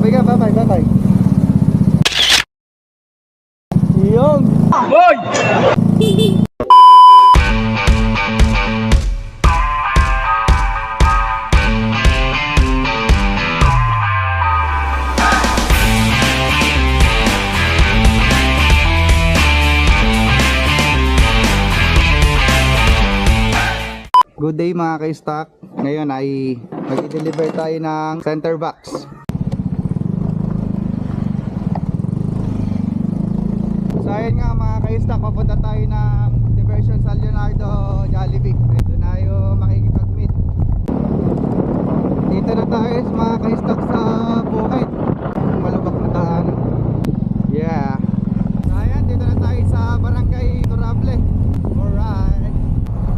Babay ka, babay, babay. Yung boy! Good day mga ka-stock. Ngayon ay mag-deliver tayo ng center box. So ayun nga mga ka-stock, papunta tayo ng diversion sa Leonardo Jollibee. Ito na yung makikipag-meet. Dito na tayo mga ka-stock sa bukid. Malubak na daan. Yeah. So ayan, dito na tayo sa Barangay Durable. Alright.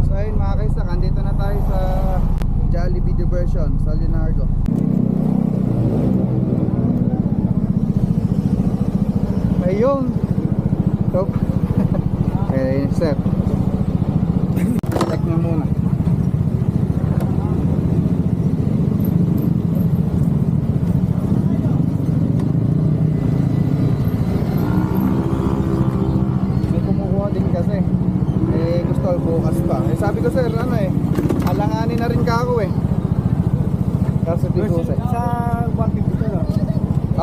So ayun mga ka-stock, andito na tayo sa Jollibee diversion sa Leonardo. Ayun. Top. Okay, step. Check na muna. May kumukuha din kasi. Gusto ko bukas pa. Sabi ko sir, alanganin na rin ka ako Kasi dito sir. Sa 150 to lang.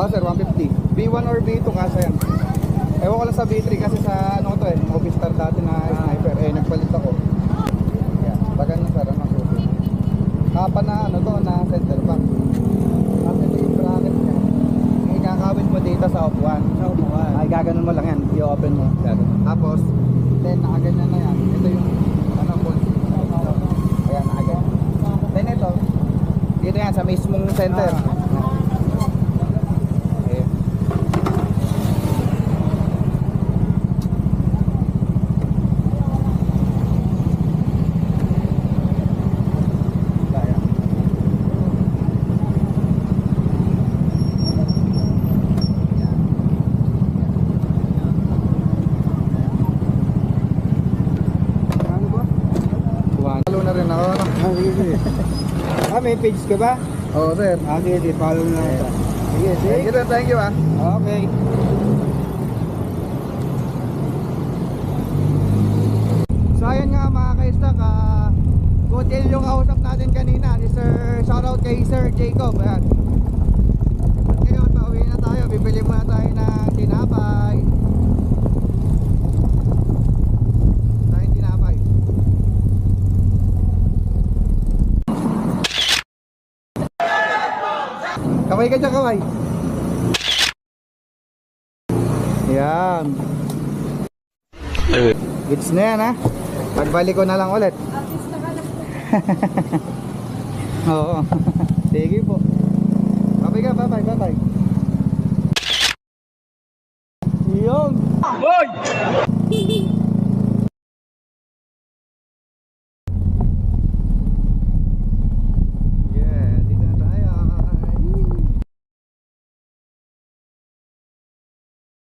Sir, 150. B1 or B2 kasi yan. Ewan ko lang sa B3 kasi sa office star dati na sniper. Nagpalit ako. Yan. Bagan na sir, ang susi. Kapa na na center back. Kasi ito yung bracket niya. Ikakawin mo dito sa upuan. Sa upuan. Ay, gaganon mo lang yan. I-open mo. Gaganon. Tapos, then nakaganyan na yan. Ito yung bolt. Ayan, nakaganyan. Then ito, dito yan sa mismong center. Okay. Follow na rin ako, Sige. May page ka ba? Oo, sir. Sige, follow na kita. Sige, Thank you, sir. Thank you, Okay. So, ayun nga mga ka-stock, good deal yung kausap natin kanina ni Sir, shoutout kay Sir Jacob. Ayan. At ngayon, pauwi na tayo. Bibili muna tayo ng tinapay. Kaway ka dyan, kaway. Yan. Gits na yan, pagbalik ko na lang ulit. Oo. Sige po. Babay ka, babay, babay.